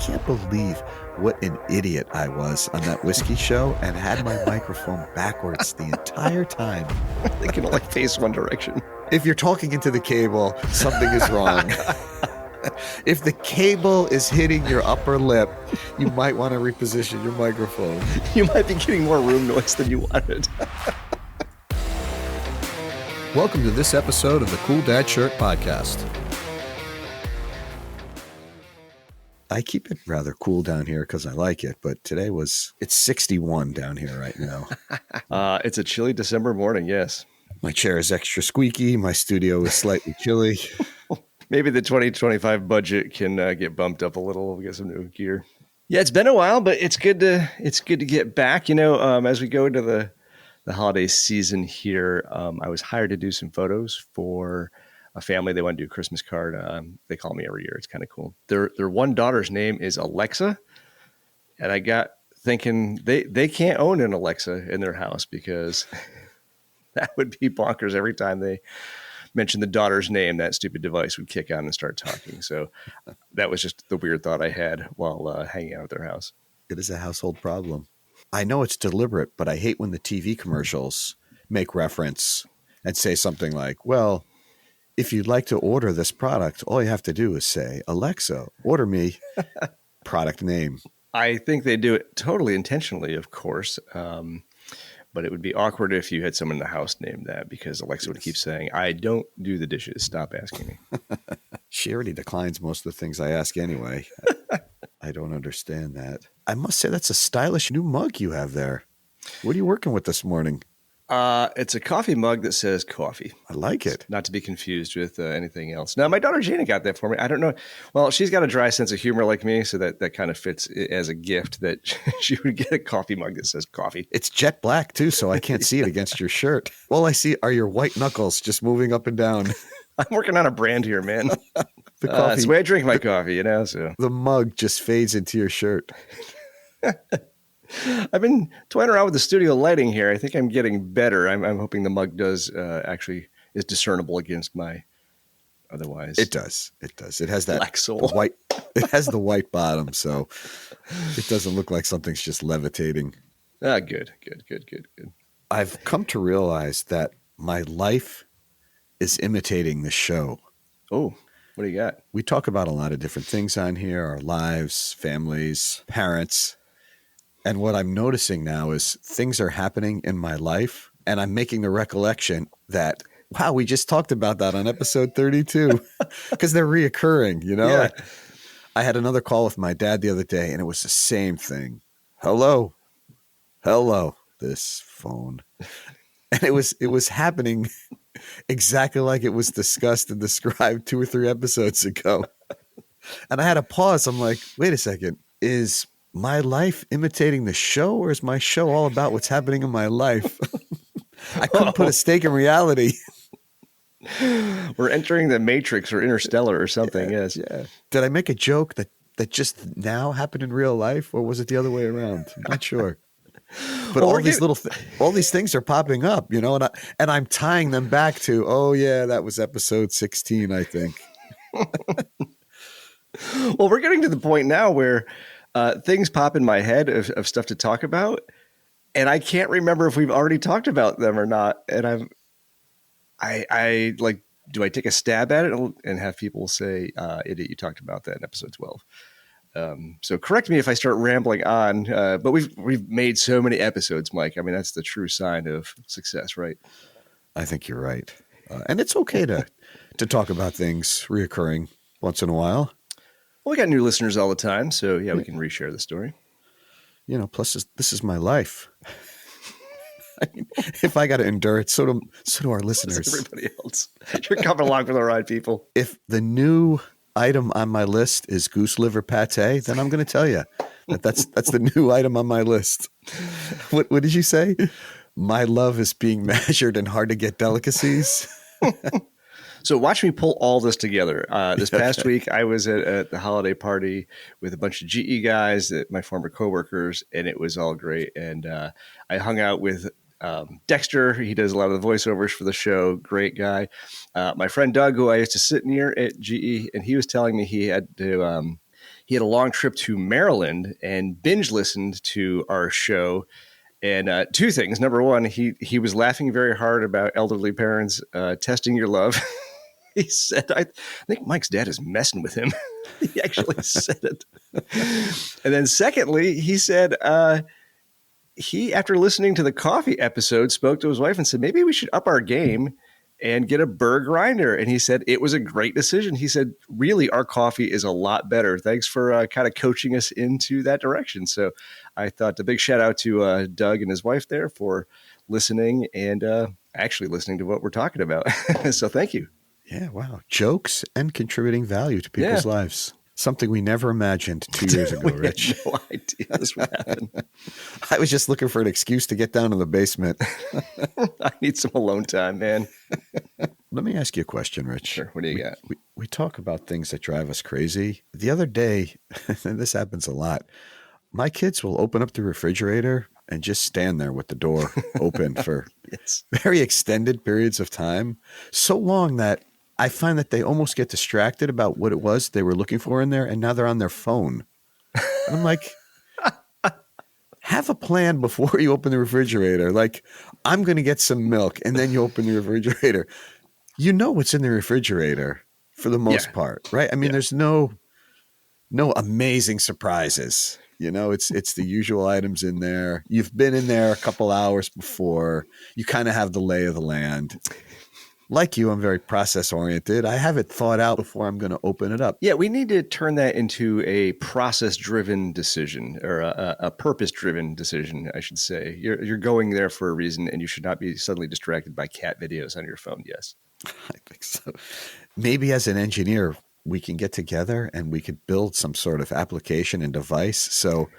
can't believe what an idiot I was on that whiskey show and had my microphone backwards the entire time. They can only face one direction. If you're talking into the cable, something is wrong. If the cable is hitting your upper lip, you might want to reposition your microphone. You might be getting more room noise than you wanted. Welcome to this episode of the Cool Dad Shirt Podcast. I keep it rather cool down here because I like it, but today it's 61 down here right now. It's a chilly December morning, yes. My chair is extra squeaky. My studio is slightly chilly. Maybe the 2025 budget can get bumped up a little. We'll get some new gear. Yeah, it's been a while, but it's good to get back. You know, as we go into the holiday season here, I was hired to do some photos for a family. They want to do a Christmas card. They call me every year. It's kind of cool. Their one daughter's name is Alexa, and I got thinking they can't own an Alexa in their house because that would be bonkers. Every time they mention the daughter's name, that stupid device would kick on and start talking. So that was just the weird thought I had while hanging out at their house. It is a household problem. I know it's deliberate, but I hate when the TV commercials make reference and say something like, well, if you'd like to order this product, all you have to do is say, Alexa, order me product name. I think they do it totally intentionally, of course. But it would be awkward if you had someone in the house named that, because Alexa would keep saying, I don't do the dishes. Stop asking me. She already declines most of the things I ask anyway. I don't understand that. I must say that's a stylish new mug you have there. What are you working with this morning? It's a coffee mug that says coffee. I like it. Not to be confused with anything else. Now, my daughter Jana got that for me. I don't know. Well, she's got a dry sense of humor like me, so that kind of fits as a gift that she would get a coffee mug that says coffee. It's jet black, too, so I can't see it against your shirt. All I see are your white knuckles just moving up and down. I'm working on a brand here, man. The coffee, it's the way I drink my coffee, you know. So the mug just fades into your shirt. I've been toying around with the studio lighting here. I think I'm getting better. I'm hoping the mug does actually is discernible against my otherwise. It does. It does. It has that black soul. White. It has the white bottom, so it doesn't look like something's just levitating. Good. I've come to realize that my life is imitating the show. Oh, what do you got? We talk about a lot of different things on here, our lives, families, parents. And what I'm noticing now is things are happening in my life, and I'm making the recollection that, wow, we just talked about that on episode 32 because they're reoccurring, you know? Yeah. I had another call with my dad the other day, and it was the same thing. Hello, this phone. And it was happening exactly like it was discussed and described 2 or 3 episodes ago. And I had to pause. I'm like, wait a second, is my life imitating the show, or is my show all about what's happening in my life? I couldn't put a stake in reality. We're entering the Matrix or Interstellar or something. Yeah, yes. Yeah. Did I make a joke that just now happened in real life, or was it the other way around? I'm not sure. But Well, all these things are popping up, you know, and I'm tying them back to, oh yeah, that was episode 16, I think. Well, we're getting to the point now where things pop in my head of stuff to talk about, and I can't remember if we've already talked about them or not. And I like, do I take a stab at it and have people say, idiot, you talked about that in episode 12. So correct me if I start rambling on, but we've made so many episodes, Mike. I mean, that's the true sign of success, right? I think you're right. And it's okay to talk about things reoccurring once in a while. Well, we got new listeners all the time, so yeah, we can reshare the story. You know, plus this is my life. I mean, if I got to endure it, so do our listeners. Everybody else. You're coming along for the ride, people. If the new item on my list is goose liver pate, then I'm going to tell you that's the new item on my list. What did you say? My love is being measured in hard to get delicacies. So watch me pull all this together. This past week, I was at the holiday party with a bunch of GE guys, my former coworkers, and it was all great. And I hung out with Dexter. He does a lot of the voiceovers for the show. Great guy. My friend Doug, who I used to sit near at GE, and he was telling me he had to he had a long trip to Maryland and binge listened to our show. And two things. Number one, he was laughing very hard about elderly parents testing your love. He said, I think Mike's dad is messing with him. He actually said it. And then secondly, he said he, after listening to the coffee episode, spoke to his wife and said, maybe we should up our game and get a burr grinder. And he said, it was a great decision. He said, really, our coffee is a lot better. Thanks for kind of coaching us into that direction. So I thought a big shout out to Doug and his wife there for listening and actually listening to what we're talking about. So thank you. Yeah, wow. Jokes and contributing value to people's lives. Something we never imagined 2 years ago, Rich. Had no idea this would happen. I was just looking for an excuse to get down to the basement. I need some alone time, man. Let me ask you a question, Rich. Sure. What do you got? We talk about things that drive us crazy. The other day, and this happens a lot, my kids will open up the refrigerator and just stand there with the door open for very extended periods of time. So long that I find that they almost get distracted about what it was they were looking for in there, and now they're on their phone. And I'm like, have a plan before you open the refrigerator. Like, I'm going to get some milk, and then you open the refrigerator. You know what's in the refrigerator for the most part, right? I mean, there's no amazing surprises. You know, it's the usual items in there. You've been in there a couple hours before. You kind of have the lay of the land. Like you, I'm very process oriented. I have it thought out before I'm going to open it up. Yeah, we need to turn that into a process driven decision, or a purpose driven decision, I should say. You're going there for a reason, and you should not be suddenly distracted by cat videos on your phone. Yes. I think so. Maybe as an engineer, we can get together and we could build some sort of application and device. So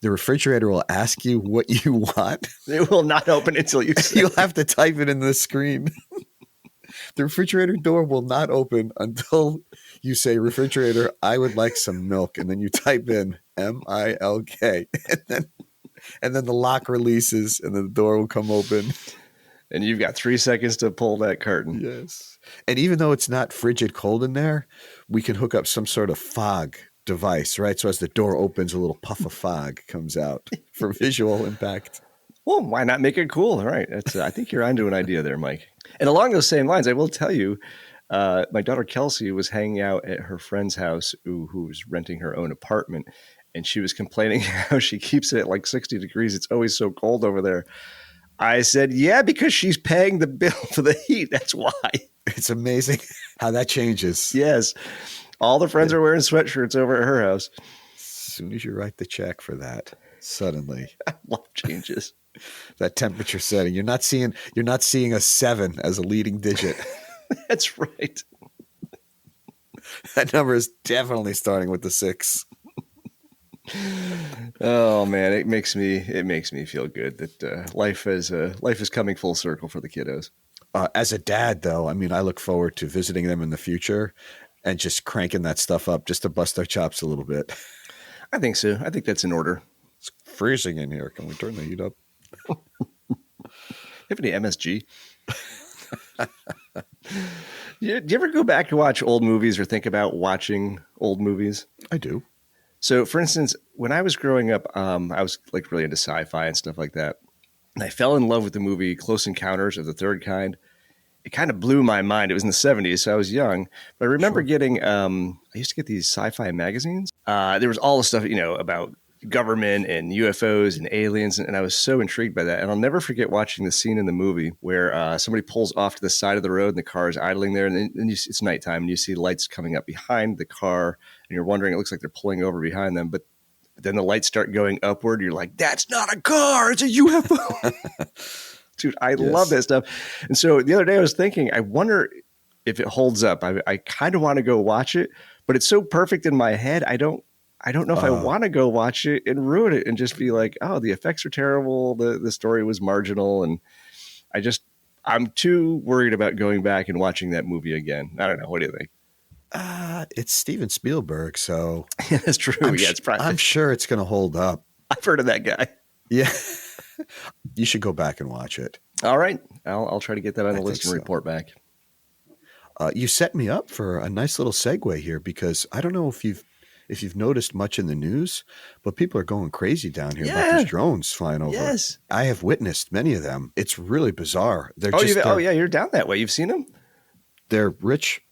the refrigerator will ask you what you want. It will not open until you say. You'll have to type it in the screen. The refrigerator door will not open until you say, refrigerator, I would like some milk. And then you type in M-I-L-K. And then the lock releases and then the door will come open. And you've got 3 seconds to pull that curtain. Yes. And even though it's not frigid cold in there, we can hook up some sort of fog device, right? So as the door opens, a little puff of fog comes out for visual impact. Well, why not make it cool? All right. I think you're onto an idea there, Mike. And along those same lines, I will tell you, my daughter Kelsey was hanging out at her friend's house who was renting her own apartment. And she was complaining how she keeps it at like 60 degrees. It's always so cold over there. I said, yeah, because she's paying the bill for the heat. That's why. It's amazing how that changes. Yes. All the friends are wearing sweatshirts over at her house. As soon as you write the check for that, suddenly life changes. That temperature setting. You're not seeing a 7 as a leading digit. That's right. That number is definitely starting with the 6. Oh man, it makes me feel good that life is coming full circle for the kiddos. As a dad, though, I mean, I look forward to visiting them in the future and just cranking that stuff up just to bust their chops a little bit. I think so. I think that's in order. It's freezing in here. Can we turn the heat up? Have any MSG? Do you ever go back to watch old movies or think about watching old movies? I do. So, for instance, when I was growing up, I was like really into sci-fi and stuff like that. And I fell in love with the movie Close Encounters of the Third Kind. It kind of blew my mind. It was in the 70s, so I was young. But I remember getting, I used to get these sci-fi magazines. There was all the stuff, about government and UFOs and aliens. And I was so intrigued by that. And I'll never forget watching the scene in the movie where somebody pulls off to the side of the road and the car is idling there. And then it's nighttime and you see lights coming up behind the car. And you're wondering, it looks like they're pulling over behind them. But then the lights start going upward. You're like, that's not a car. It's a UFO. Dude, I love that stuff. And so the other day I was thinking, I wonder if it holds up. I kind of want to go watch it, but it's so perfect in my head. I don't know if I want to go watch it and ruin it and just be like, oh, the effects are terrible. The story was marginal. And I'm too worried about going back and watching that movie again. I don't know. What do you think? It's Steven Spielberg, so yeah, that's true. I'm sure it's going to hold up. I've heard of that guy. Yeah. You should go back and watch it. All right. I'll try to get that on the list and report back. You set me up for a nice little segue here because I don't know if you've if you've noticed much in the news, but people are going crazy down here about Yeah. these drones flying over. Yes. I have witnessed many of them. It's really bizarre. Oh, yeah, you're down that way. You've seen them? They're rich.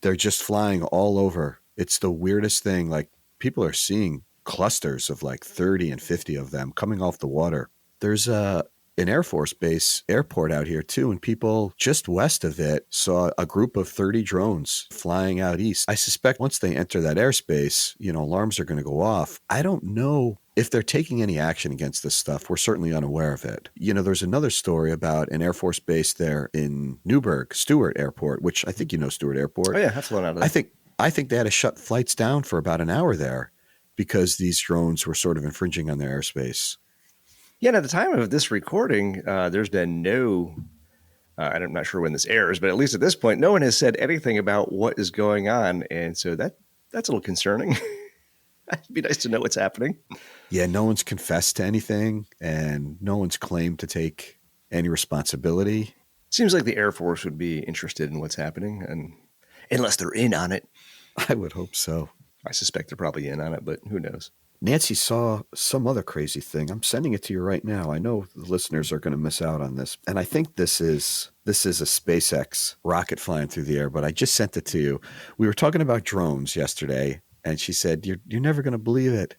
They're just flying all over. It's the weirdest thing. Like, people are seeing clusters of like 30 and 50 of them coming off the water. There's an Air Force Base airport out here too, and people just west of it saw a group of 30 drones flying out east. I suspect once they enter that airspace, alarms are going to go off. I don't know if they're taking any action against this stuff. We're certainly unaware of it. There's another story about an Air Force Base there in Newburgh, Stewart Airport, which I think Stewart Airport. Oh yeah, I've flown out of there. I think they had to shut flights down for about an hour there because these drones were sort of infringing on their airspace. Yeah, and at the time of this recording, there's been no, I'm not sure when this airs, but at least at this point, no one has said anything about what is going on. And so that's a little concerning. It'd be nice to know what's happening. Yeah, no one's confessed to anything, and no one's claimed to take any responsibility. Seems like the Air Force would be interested in what's happening, and unless they're in on it. I would hope so. I suspect they're probably in on it, but who knows? Nancy saw some other crazy thing. I'm sending it to you right now. I know the listeners are going to miss out on this. And I think this is a SpaceX rocket flying through the air, but I just sent it to you. We were talking about drones yesterday, and she said, you're never going to believe it.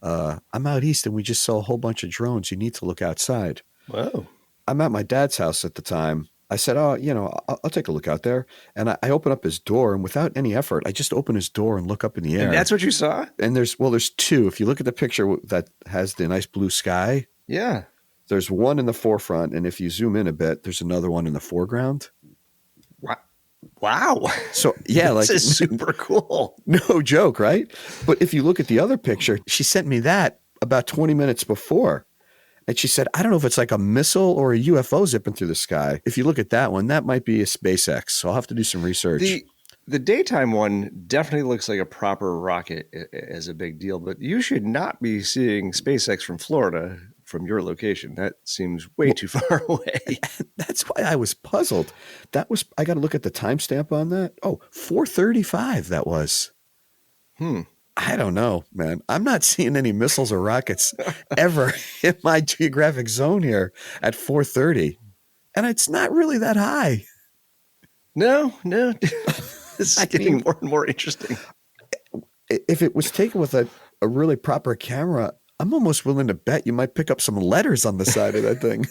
I'm out east, and we just saw a whole bunch of drones. You need to look outside. Whoa. I'm at my dad's house at the time. I said, I'll take a look out there. And I open up his door, and without any effort, I just open his door and look up in the air. And that's what you saw? And there's two. If you look at the picture that has the nice blue sky. Yeah. There's one in the forefront. And if you zoom in a bit, there's another one in the foreground. Wow. So yeah, this is super cool. No joke, right? But if you look at the other picture, she sent me that about 20 minutes before. And she said, I don't know if it's like a missile or a UFO zipping through the sky. If you look at that one, that might be a SpaceX. So I'll have to do some research. The daytime one definitely looks like a proper rocket as a big deal, but you should not be seeing SpaceX from Florida from your location. That seems way too far away. That's why I was puzzled. I got to look at the timestamp on that. Oh, 4:35 that was. I don't know, man. I'm not seeing any missiles or rockets ever in my geographic zone here at 4:30. And it's not really that high. No. This is getting more and more interesting. If it was taken with a really proper camera, I'm almost willing to bet you might pick up some letters on the side of that thing.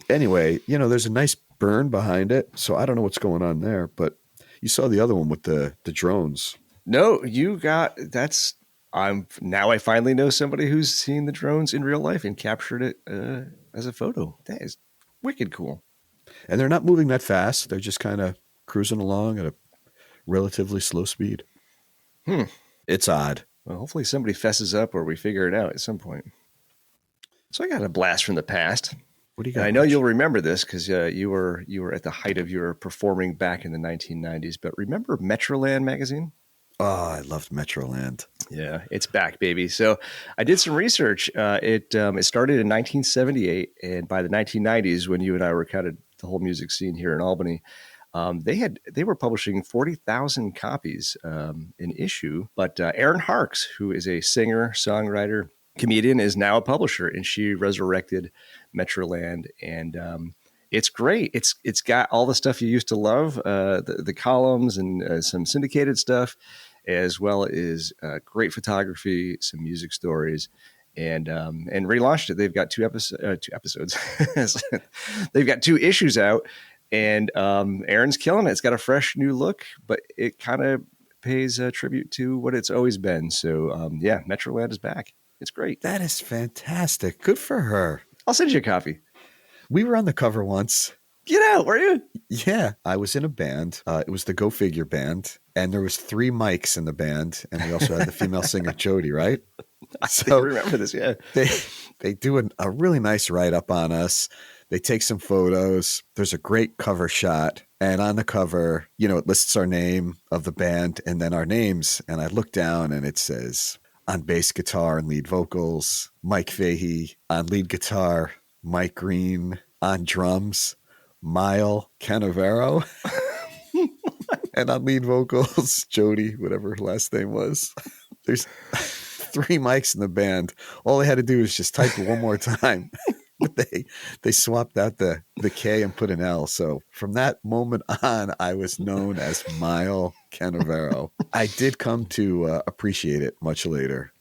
Anyway, there's a nice burn behind it. So I don't know what's going on there. But you saw the other one with the drones. No, now I finally know somebody who's seen the drones in real life and captured it as a photo. That is wicked cool. And they're not moving that fast. They're just kind of cruising along at a relatively slow speed. It's odd. Well, hopefully somebody fesses up or we figure it out at some point. So I got a blast from the past. What do you got? And I know you'll remember this because you were at the height of your performing back in the 1990s. But remember Metroland magazine? Oh, I loved Metroland. Yeah, it's back, baby. So I did some research. It started in 1978, and by the 1990s, when you and I were kind of the whole music scene here in Albany, they were publishing 40,000 copies in issue. But Erin Harks, who is a singer, songwriter, comedian, is now a publisher, and she resurrected Metroland, and it's great. It's got all the stuff you used to love, the columns and some syndicated stuff, as well as great photography, some music stories, and relaunched it. They've got two episodes. They've got 2 issues out, and Erin's killing it. It's got a fresh new look, but it kind of pays tribute to what it's always been. So Metroland is back. It's great. That is fantastic. Good for her. I'll send you a copy. We were on the cover once. Get out, were you? Yeah, I was in a band. It was the Go Figure band, and there was 3 mics in the band, and we also had the female singer Jody, right? I remember this. Yeah, they do a really nice write up on us. They take some photos. There's a great cover shot, and on the cover, it lists our name of the band and then our names. And I look down, and it says on bass guitar and lead vocals, Mike Fahey; on lead guitar, Mike Green; on drums, Mile Canavero. And on lead vocals, Jody, whatever her last name was. There's 3 mics in the band. All they had to do was just type it one more time. But they swapped out the K and put an L. So from that moment on, I was known as Mile Canavero. I did come to appreciate it much later.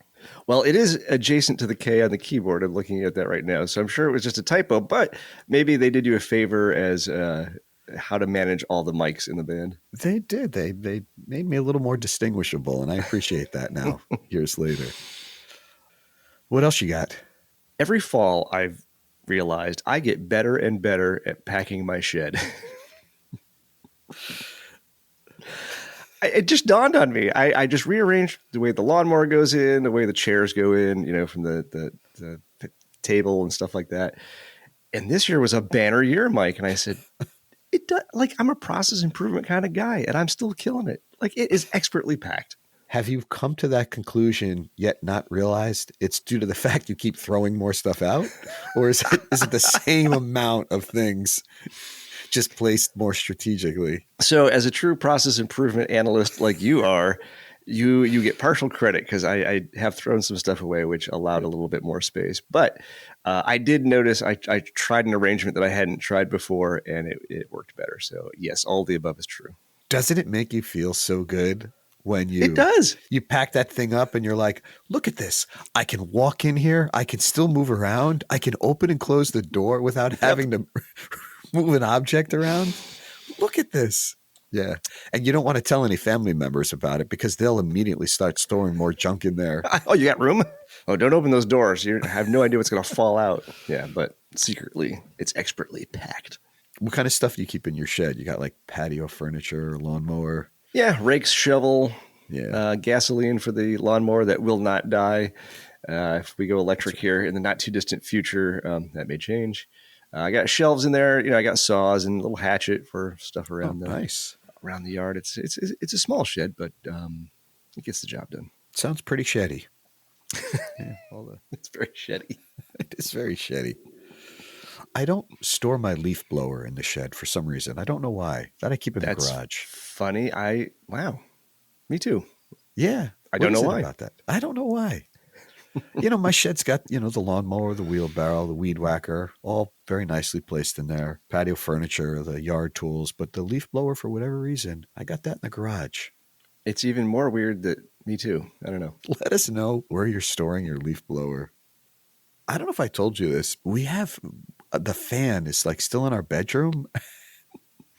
Well, it is adjacent to the K on the keyboard. I'm looking at that right now. So I'm sure it was just a typo, but maybe they did you a favor as how to manage all the mics in the band. They did. They made me a little more distinguishable, and I appreciate that now, years later. What else you got? Every fall, I've realized I get better and better at packing my shed. It just dawned on me. I just rearranged the way the lawnmower goes in, the way the chairs go in, from the table and stuff like that. And this year was a banner year, Mike. And I said, it does, like, I'm a process improvement kind of guy, and I'm still killing it. Like, it is expertly packed. Have you come to that conclusion yet not realized it's due to the fact you keep throwing more stuff out? Or is it the same amount of things just placed more strategically? So as a true process improvement analyst like you are, you get partial credit because I have thrown some stuff away, which allowed a little bit more space. But I did notice I tried an arrangement that I hadn't tried before, and it worked better. So yes, all the above is true. Doesn't it make you feel so good when It does. You pack that thing up and you're like, look at this. I can walk in here. I can still move around. I can open and close the door without having to move an object around. Look at this. Yeah. And you don't want to tell any family members about it because they'll immediately start storing more junk in there. Oh, you got room? Oh, don't open those doors. You have no idea what's going to fall out. Yeah, but secretly, it's expertly packed. What kind of stuff do you keep in your shed? You got like patio furniture, lawnmower? Yeah, rakes, shovel, yeah, gasoline for the lawnmower that will not die. If we go electric here in the not too distant future, that may change. I got shelves in there. I got saws and a little hatchet for stuff around around the yard. It's a small shed, but it gets the job done. Sounds pretty sheddy. Yeah, it's very sheddy. It is very sheddy. I don't store my leaf blower in the shed for some reason. I don't know why. That I keep in the garage. Funny. Wow. Me too. Yeah. I don't know why. About that. I don't know why. My shed's got, the lawnmower, the wheelbarrow, the weed whacker, all very nicely placed in there. Patio furniture, the yard tools. But the leaf blower, for whatever reason, I got that in the garage. It's even more weird that me too. I don't know. Let us know where you're storing your leaf blower. I don't know if I told you this. We have the fan is like still in our bedroom.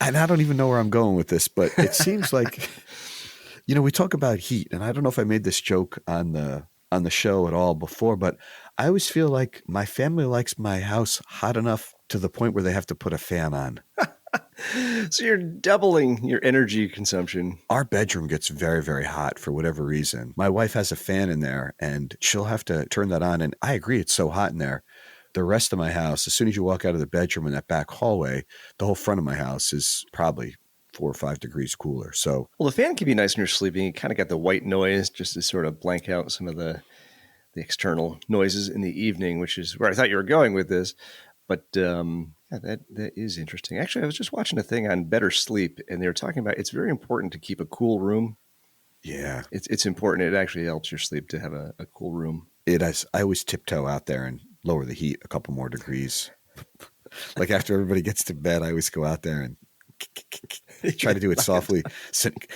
And I don't even know where I'm going with this, but it seems like, we talk about heat, and I don't know if I made this joke on the show at all before, but I always feel like my family likes my house hot enough to the point where they have to put a fan on. So you're doubling your energy consumption. Our bedroom gets very, very hot for whatever reason. My wife has a fan in there, and she'll have to turn that on. And I agree, it's so hot in there. The rest of my house, as soon as you walk out of the bedroom in that back hallway, the whole front of my house is probably 4 or 5 degrees cooler. So, well, the fan can be nice when you're sleeping. You kind of got the white noise just to sort of blank out some of the external noises in the evening, which is where I thought you were going with this. But that is interesting. Actually, I was just watching a thing on better sleep, and they were talking about it's very important to keep a cool room. Yeah, it's important. It actually helps your sleep to have a cool room. It is. I always tiptoe out there and lower the heat a couple more degrees. Like after everybody gets to bed, I always go out there and try to do it softly,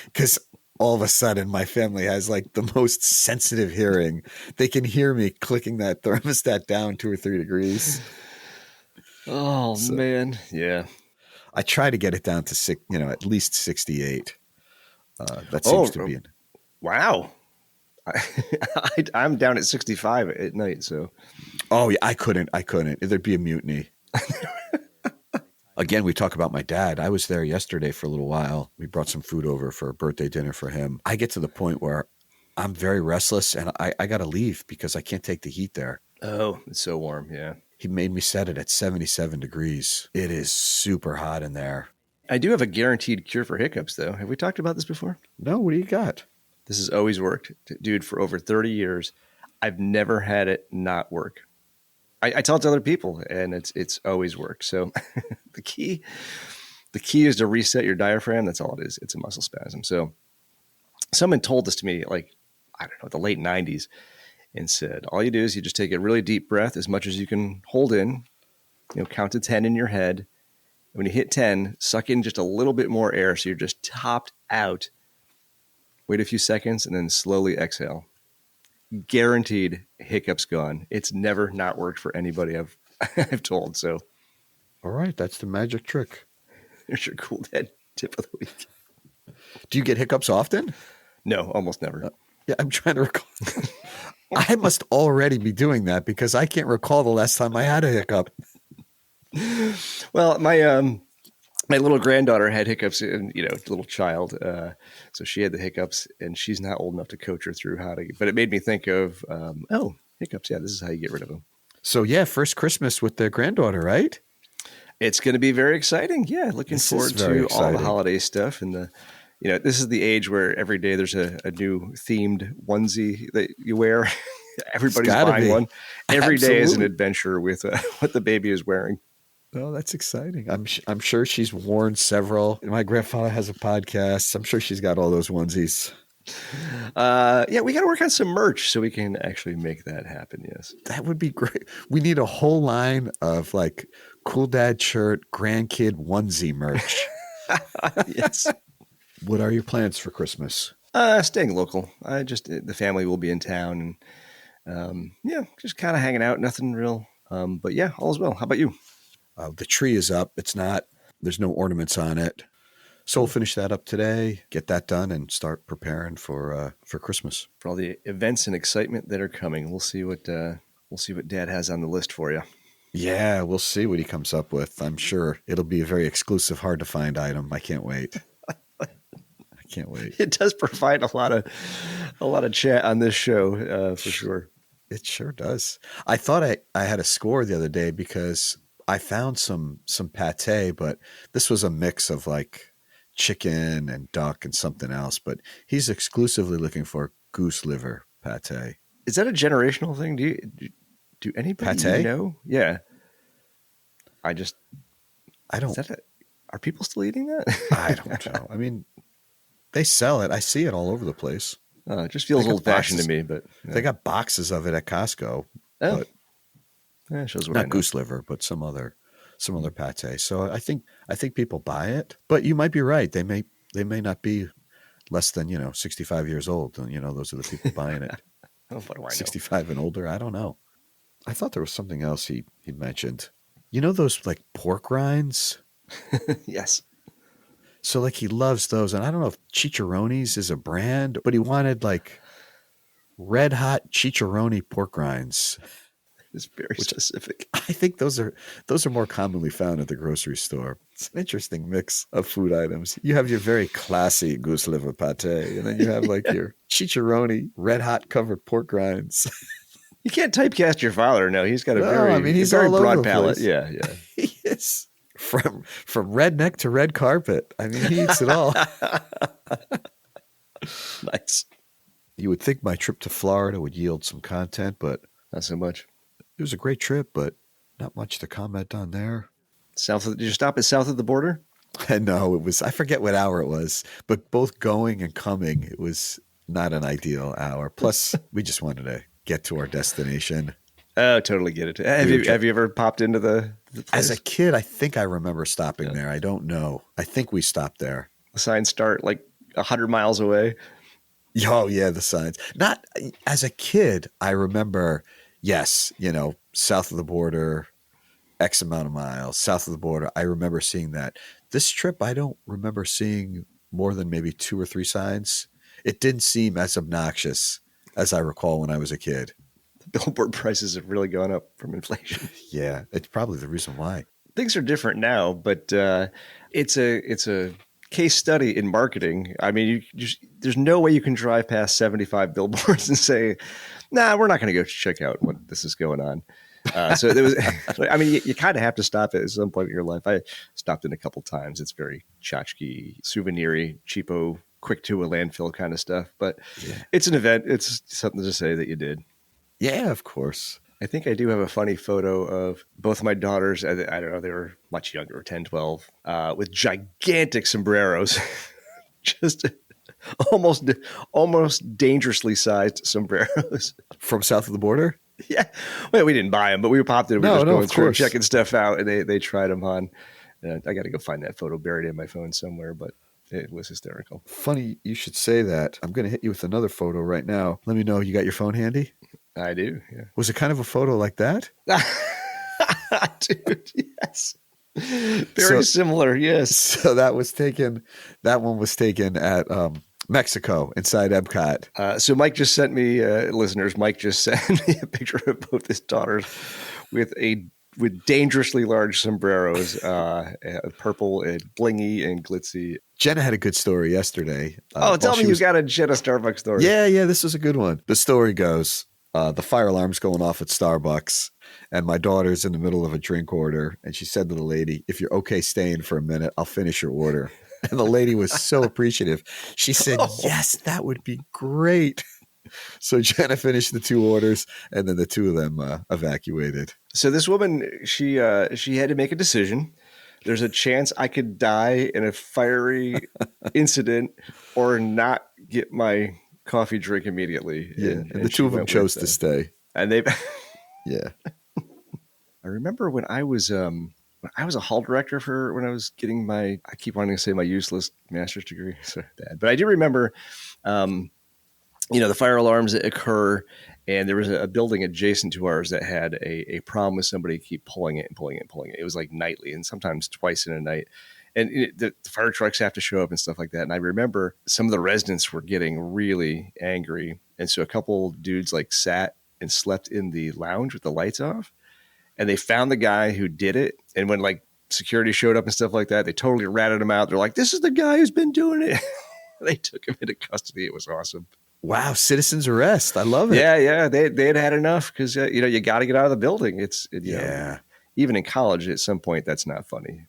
because all of a sudden my family has like the most sensitive hearing. They can hear me clicking that thermostat down 2 or 3 degrees. Oh, man. Yeah. I try to get it down to at least 68. That seems to be. Wow. I'm down at 65 at night. So. Oh yeah. I couldn't. There'd be a mutiny. Again, we talk about my dad. I was there yesterday for a little while. We brought some food over for a birthday dinner for him. I get to the point where I'm very restless and I got to leave because I can't take the heat there. Oh, it's so warm. Yeah. He made me set it at 77 degrees. It is super hot in there. I do have a guaranteed cure for hiccups, though. Have we talked about this before? No, what do you got? This has always worked. Dude, for over 30 years, I've never had it not work. I tell it to other people, and it's always worked. So the key The key is to reset your diaphragm. That's all it is. It's a muscle spasm. So someone told this to me, like, I don't know, the late 90s, and said, all you do is you just take a really deep breath, as much as you can hold in, count to 10 in your head. When you hit 10, suck in just a little bit more air, so you're just topped out. Wait a few seconds, and then slowly exhale. Guaranteed hiccups gone. It's never not worked for anybody I've told. So, all right, that's the magic trick. There's your cool dad tip of the week. Do you get hiccups often? No, almost never. Yeah, I'm trying to recall. I must already be doing that because I can't recall the last time I had a hiccup. Well, my little granddaughter had hiccups, and little child, so she had the hiccups, and she's not old enough to coach her through how to. But it made me think of, hiccups. Yeah, this is how you get rid of them. So yeah, first Christmas with the granddaughter, right? It's going to be very exciting. Yeah, looking forward to all the holiday stuff, and this is the age where every day there's a new themed onesie that you wear. Everybody's buying one. Every day is an adventure with what the baby is wearing. Oh, that's exciting. I'm sure she's worn several. My grandfather has a podcast. I'm sure she's got all those onesies. Yeah, we got to work on some merch so we can actually make that happen. Yes. That would be great. We need a whole line of like Cool Dad shirt, grandkid onesie merch. Yes. What are your plans for Christmas? Staying local. The family will be in town, and just kind of hanging out. Nothing real. But yeah, all is well. How about you? The tree is up. There's no ornaments on it. So we'll finish that up today, get that done, and start preparing for Christmas. For all the events and excitement that are coming. We'll see what Dad has on the list for you. Yeah, we'll see what he comes up with. I'm sure it'll be a very exclusive, hard to find item. I can't wait. It does provide a lot of chat on this show, for sure. It sure does. I thought I had a score the other day because I found some pate, but this was a mix of like chicken and duck and something else. But he's exclusively looking for goose liver pate. Is that a generational thing? Do anybody pate? Know? Yeah. I don't. Are people still eating that? I don't know. I mean, they sell it. I see it all over the place. It just feels old-fashioned to me, but they got boxes of it at Costco. Oh. But shows what not goose liver, but some other pate. So I think people buy it, but you might be right. They may not be less than 65 years old. And those are the people buying it. What do I know? 65 and older. I don't know. I thought there was something else he mentioned. Those like pork rinds. Yes. So like he loves those, and I don't know if Chicharrones is a brand, but he wanted like red hot chicharrone pork rinds. It's very specific. I think those are more commonly found at the grocery store. It's an interesting mix of food items. You have your very classy goose liver pate, and then you have like your chicharrone red hot covered pork rinds. You can't typecast your father. No, he's got he's very broad palate. Yeah. He is from redneck to red carpet. I mean, he eats it all. Nice. You would think my trip to Florida would yield some content, but not so much. It was a great trip, but not much to comment on there. Did you stop at south of the border? No, I forget what hour it was, but both going and coming, it was not an ideal hour. Plus, we just wanted to get to our destination. Oh, totally get it. Have you ever popped into the place? As a kid, I think I remember stopping there. I don't know. I think we stopped there. The signs start like 100 miles away. Oh, yeah, the signs. Not as a kid, I remember, yes, south of the border, X amount of miles, south of the border. I remember seeing that. This trip, I don't remember seeing more than maybe 2 or 3 signs. It didn't seem as obnoxious as I recall when I was a kid. The billboard prices have really gone up from inflation. Yeah, it's probably the reason why. Things are different now, but it's a case study in marketing. I mean, there's no way you can drive past 75 billboards and say, "Nah, we're not going to go check out what this is going on." So there was. I mean, you kind of have to stop at some point in your life. I stopped in a couple times. It's very tchotchke, souvenir-y, cheapo, quick to a landfill kind of stuff. But It's an event. It's something to say that you did. Yeah, of course. I think I do have a funny photo of both of my daughters. I don't know, they were much younger, 10, 12, with gigantic sombreros, just almost dangerously sized sombreros. From south of the border? Yeah. Well, we didn't buy them, but we popped it. We were just going of through course. checking stuff out, and they tried them on. I got to go find that photo buried in my phone somewhere, but it was hysterical. Funny you should say that. I'm going to hit you with another photo right now. Let me know. You got your phone handy? I do, yeah. Was it kind of a photo like that? Dude, yes. Very similar, yes. So that one was taken at Mexico inside Epcot. So Mike just sent me, listeners, Mike just sent me a picture of both his daughters with dangerously large sombreros, purple and blingy and glitzy. Jenna had a good story yesterday. Tell me you got a Jenna Starbucks story. Yeah, this was a good one. The story goes, the fire alarm's going off at Starbucks, and my daughter's in the middle of a drink order, and she said to the lady, "If you're okay staying for a minute, I'll finish your order." And the lady was so appreciative. She said, "Yes, that would be great." So Jenna finished the 2 orders, and then the 2 of them evacuated. So this woman, she had to make a decision. There's a chance I could die in a fiery incident or not get my coffee drink immediately. Yeah, and the 2 of them chose to stay. And they, yeah. I remember when I was a hall director when I was getting I keep wanting to say my useless master's degree, so bad, but I do remember, the fire alarms that occur, and there was a building adjacent to ours that had a problem with somebody keep pulling it and pulling it and pulling it. It was like nightly and sometimes twice in a night. And the fire trucks have to show up and stuff like that. And I remember some of the residents were getting really angry. And so a couple dudes like sat and slept in the lounge with the lights off. And they found the guy who did it. And when like security showed up and stuff like that, they totally ratted him out. They're like, "This is the guy who's been doing it." They took him into custody. It was awesome. Wow, citizen's arrest. I love it. Yeah. They had enough because, you got to get out of the building. Even in college, at some point, that's not funny.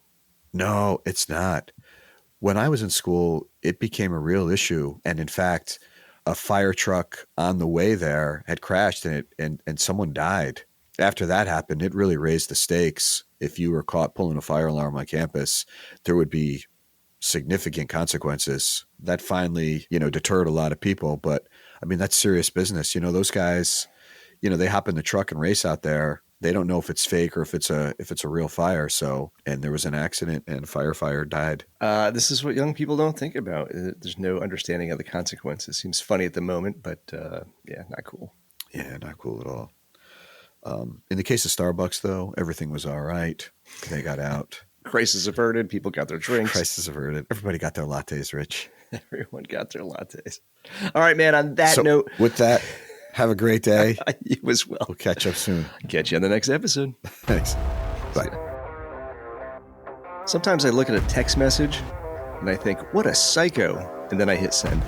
No, it's not. When I was in school, it became a real issue. And in fact, a fire truck on the way there had crashed and someone died. After that happened, it really raised the stakes. If you were caught pulling a fire alarm on campus, there would be significant consequences. That finally, deterred a lot of people. But I mean, that's serious business. Those guys, they hop in the truck and race out there. They don't know if it's fake or if it's a real fire. So, and there was an accident and a firefighter died. This is what young people don't think about. There's no understanding of the consequences. Seems funny at the moment, but not cool. Yeah, not cool at all. In the case of Starbucks, though, everything was all right. They got out. Crisis averted. People got their drinks. Crisis averted. Everybody got their lattes, Rich. Everyone got their lattes. All right, man. On that note. With that, have a great day. You as well. We'll catch up soon. Catch you on the next episode. Thanks. Bye. Sometimes I look at a text message and I think, what a psycho. And then I hit send.